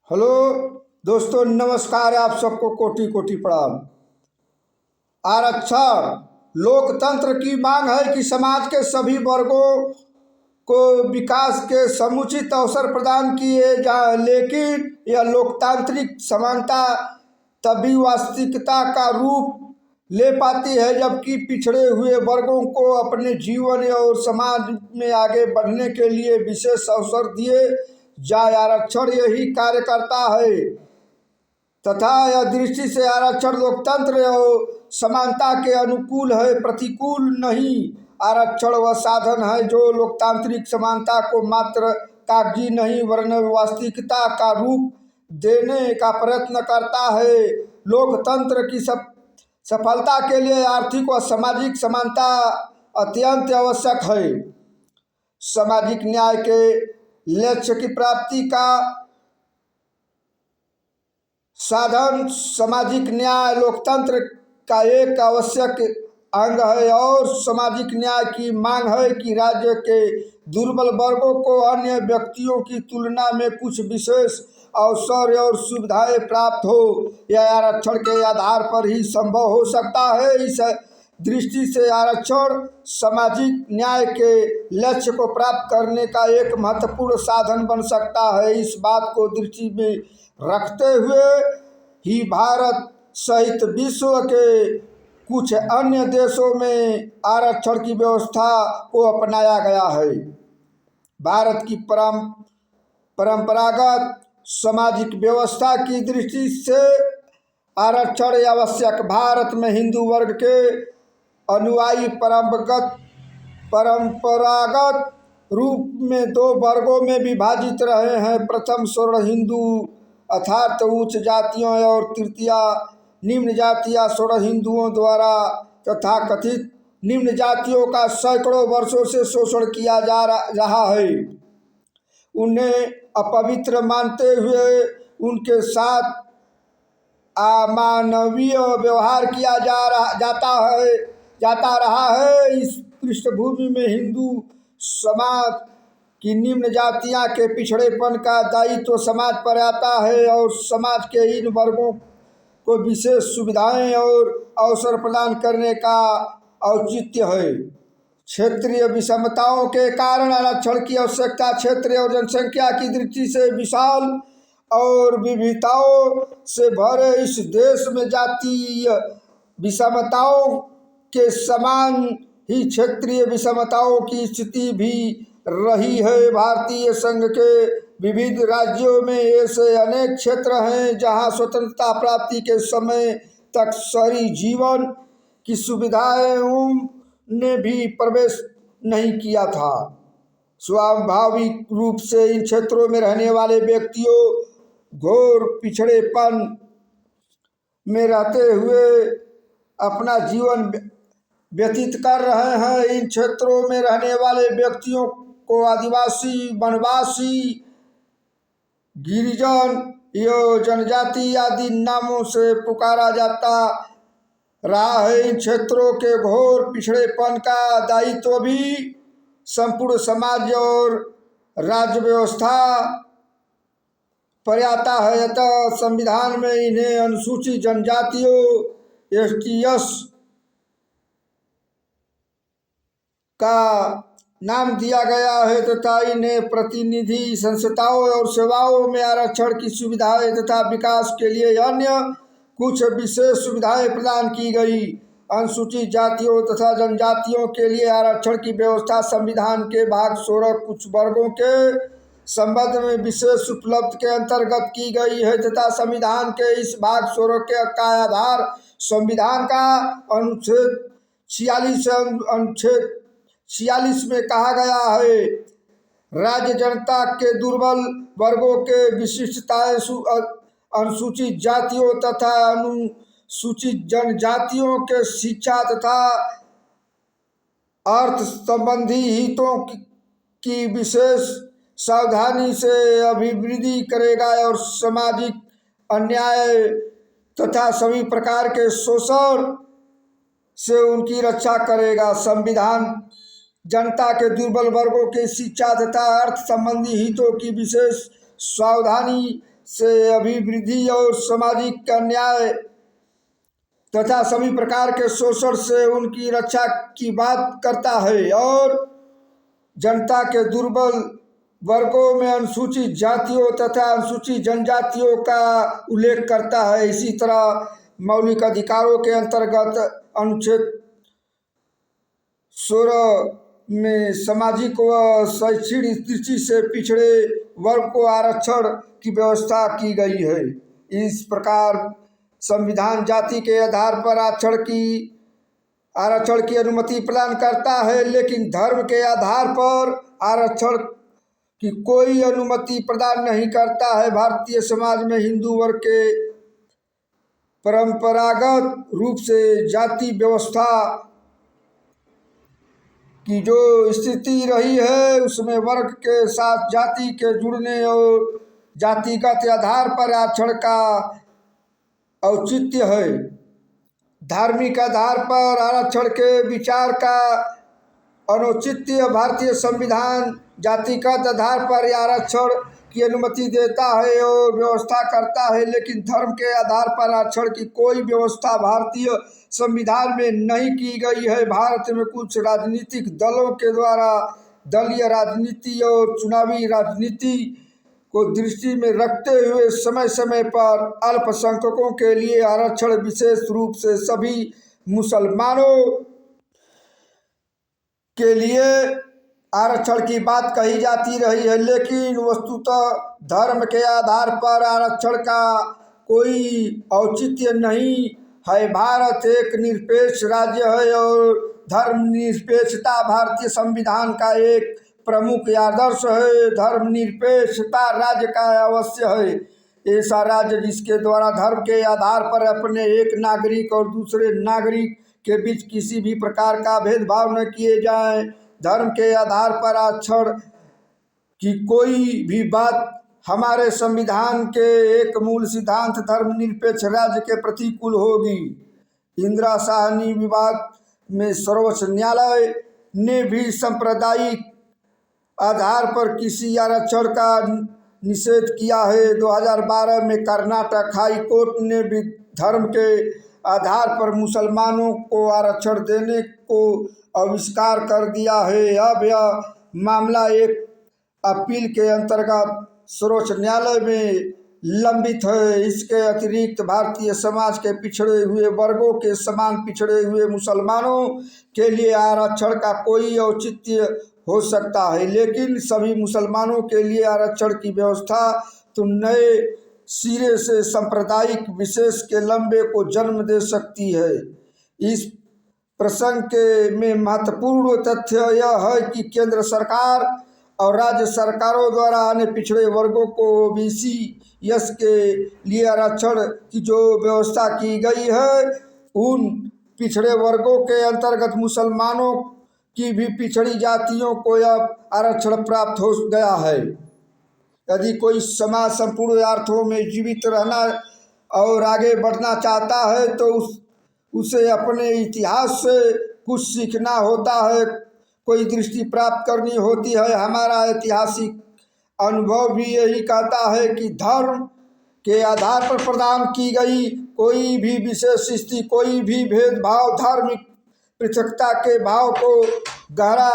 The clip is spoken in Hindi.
हेलो दोस्तों, नमस्कार। आप सबको कोटि कोटि प्रणाम। आरक्षण लोकतंत्र की मांग है कि समाज के सभी वर्गों को विकास के समुचित अवसर प्रदान किए जाए, लेकिन यह लोकतांत्रिक समानता तभी वास्तविकता का रूप ले पाती है जबकि पिछड़े हुए वर्गों को अपने जीवन और समाज में आगे बढ़ने के लिए विशेष अवसर दिए जाए। आरक्षण यही कार्य करता है तथा यह दृष्टि से आरक्षण लोकतंत्र और समानता के अनुकूल है, प्रतिकूल नहीं। आरक्षण वह साधन है जो लोकतांत्रिक समानता को मात्र कागजी नहीं वरन वास्तविकता का रूप देने का प्रयत्न करता है। लोकतंत्र की सफलता के लिए आर्थिक व सामाजिक समानता अत्यंत आवश्यक है। सामाजिक न्याय के लक्ष्य की प्राप्ति का साधन सामाजिक न्याय लोकतंत्र का एक आवश्यक अंग है और सामाजिक न्याय की मांग है कि राज्य के दुर्बल वर्गों को अन्य व्यक्तियों की तुलना में कुछ विशेष अवसर और सुविधाएं प्राप्त हो। यह आरक्षण के आधार पर ही संभव हो सकता है। इस दृष्टि से आरक्षण सामाजिक न्याय के लक्ष्य को प्राप्त करने का एक महत्वपूर्ण साधन बन सकता है। इस बात को दृष्टि में रखते हुए ही भारत सहित विश्व के कुछ अन्य देशों में आरक्षण की व्यवस्था को अपनाया गया है। भारत की परंपरागत सामाजिक व्यवस्था की दृष्टि से आरक्षण आवश्यक। भारत में हिंदू वर्ग के अनुयायी परंपरागत रूप में दो वर्गों में विभाजित रहे हैं। प्रथम स्वर्ण हिंदू अर्थात उच्च जातियों और तृतीया निम्न जातीय स्वर्ण हिंदुओं द्वारा तथाकथित निम्न जातियों का सैकड़ों वर्षों से शोषण किया जा रहा है। उन्हें अपवित्र मानते हुए उनके साथ अमानवीय व्यवहार किया जाता रहा है। इस पृष्ठभूमि में हिंदू समाज की निम्न जातियां के पिछड़ेपन का दायित्व समाज पर आता है और समाज के इन वर्गों को विशेष सुविधाएं और अवसर प्रदान करने का औचित्य है। क्षेत्रीय विषमताओं के कारण आरक्षण की आवश्यकता क्षेत्रीय और जनसंख्या की दृष्टि से विशाल और विविधताओं से भरे इस देश में जातीय विषमताओं के समान ही क्षेत्रीय विषमताओं की स्थिति भी रही है। भारतीय संघ के विविध राज्यों में ऐसे अनेक क्षेत्र हैं जहां स्वतंत्रता प्राप्ति के समय तक शहरी जीवन की सुविधाओं ने भी प्रवेश नहीं किया था। स्वाभाविक रूप से इन क्षेत्रों में रहने वाले व्यक्तियों घोर पिछड़ेपन में रहते हुए अपना जीवन व्यतीत कर रहे हैं। इन क्षेत्रों में रहने वाले व्यक्तियों को आदिवासी, वनवासी, गिरिजन या जनजाति आदि नामों से पुकारा जाता रहा है। इन क्षेत्रों के घोर पिछड़ेपन का दायित्व भी संपूर्ण समाज और राज्य व्यवस्था पर आता है। अतः संविधान में इन्हें अनुसूचित जनजातियों STS का नाम दिया गया है तथा इन्हें प्रतिनिधि संस्थाओं और सेवाओं में आरक्षण की सुविधाएं तथा विकास के लिए अन्य कुछ विशेष सुविधाएं प्रदान की गई। अनुसूचित जातियों तथा जनजातियों के लिए आरक्षण की व्यवस्था संविधान के भाग 16 कुछ वर्गों के संबंध में विशेष उपलब्ध के अंतर्गत की गई है तथा संविधान के इस भाग 16 का आधार संविधान का अनुच्छेद 46 में कहा गया है। राज्य जनता के दुर्बल वर्गों के विशिष्टताएं अनुसूचित जातियों तथा अनुसूचित जनजातियों के शिक्षा तथा अर्थ संबंधी हितों की विशेष सावधानी से अभिवृद्धि करेगा और सामाजिक अन्याय तथा सभी प्रकार के शोषण से उनकी रक्षा करेगा। संविधान जनता के दुर्बल वर्गों के शिक्षा तथा अर्थ संबंधी हितों की विशेष सावधानी से अभिवृद्धि और सामाजिक न्याय तथा सभी प्रकार के शोषण से उनकी रक्षा की बात करता है और जनता के दुर्बल वर्गों में अनुसूचित जातियों तथा अनुसूचित जनजातियों का उल्लेख करता है। इसी तरह मौलिक अधिकारों के अंतर्गत अनुच्छेद 16 में सामाजिक व शैक्षणिक दृष्टि से पिछड़े वर्ग को आरक्षण की व्यवस्था की गई है। इस प्रकार संविधान जाति के आधार पर आरक्षण की अनुमति प्रदान करता है, लेकिन धर्म के आधार पर आरक्षण की कोई अनुमति प्रदान नहीं करता है। भारतीय समाज में हिंदू वर्ग के परंपरागत रूप से जाति व्यवस्था की जो स्थिति रही है उसमें वर्ग के साथ जाति के जुड़ने और जातिगत आधार पर आरक्षण का औचित्य है। धार्मिक आधार पर आरक्षण के विचार का अनौचित्य भारतीय संविधान जातिगत आधार पर आरक्षण की अनुमति देता है और व्यवस्था करता है, लेकिन धर्म के आधार पर आरक्षण की कोई व्यवस्था भारतीय संविधान में नहीं की गई है। भारत में कुछ राजनीतिक दलों के द्वारा दलीय राजनीति और चुनावी राजनीति को दृष्टि में रखते हुए समय समय पर अल्पसंख्यकों के लिए आरक्षण, विशेष रूप से सभी मुसलमानों के लिए आरक्षण की बात कही जाती रही है, लेकिन वस्तुतः धर्म के आधार पर आरक्षण का कोई औचित्य नहीं है। भारत एक निरपेक्ष राज्य है और धर्मनिरपेक्षता भारतीय संविधान का एक प्रमुख आदर्श है। धर्मनिरपेक्षता राज्य का आवश्यक है। ऐसा राज्य जिसके द्वारा धर्म के आधार पर अपने एक नागरिक और दूसरे नागरिक के बीच किसी भी प्रकार का भेदभाव न किए जाए। धर्म के आधार पर आरक्षण की कोई भी बात हमारे संविधान के एक मूल सिद्धांत धर्मनिरपेक्ष राज्य के प्रतिकूल होगी। इंदिरा साहनी विवाद में सर्वोच्च न्यायालय ने भी सांप्रदायिक आधार पर किसी आरक्षण का निषेध किया है। 2012 में कर्नाटक हाई कोर्ट ने भी धर्म के आधार पर मुसलमानों को आरक्षण देने को अविष्कार कर दिया है। अब यह मामला एक अपील के अंतर्गत सर्वोच्च न्यायालय में लंबित है। इसके अतिरिक्त भारतीय समाज के पिछड़े हुए वर्गों के समान पिछड़े हुए मुसलमानों के लिए आरक्षण का कोई औचित्य हो सकता है, लेकिन सभी मुसलमानों के लिए आरक्षण की व्यवस्था तो नए सिरे से सांप्रदायिक विशेष के लंबे को जन्म दे सकती है। इस प्रसंग में महत्वपूर्ण तथ्य यह है कि केंद्र सरकार और राज्य सरकारों द्वारा अन्य पिछड़े वर्गों को ओबीसी एस के लिए आरक्षण की जो व्यवस्था की गई है, उन पिछड़े वर्गों के अंतर्गत मुसलमानों की भी पिछड़ी जातियों को अब आरक्षण प्राप्त हो गया है। यदि कोई समाज संपूर्ण अर्थों में जीवित रहना और आगे बढ़ना चाहता है तो उसे अपने इतिहास से कुछ सीखना होता है, कोई दृष्टि प्राप्त करनी होती है। हमारा ऐतिहासिक अनुभव भी यही कहता है कि धर्म के आधार पर प्रदान की गई कोई भी विशेष स्थिति, कोई भी भेदभाव धार्मिक पृथकता के भाव को गहरा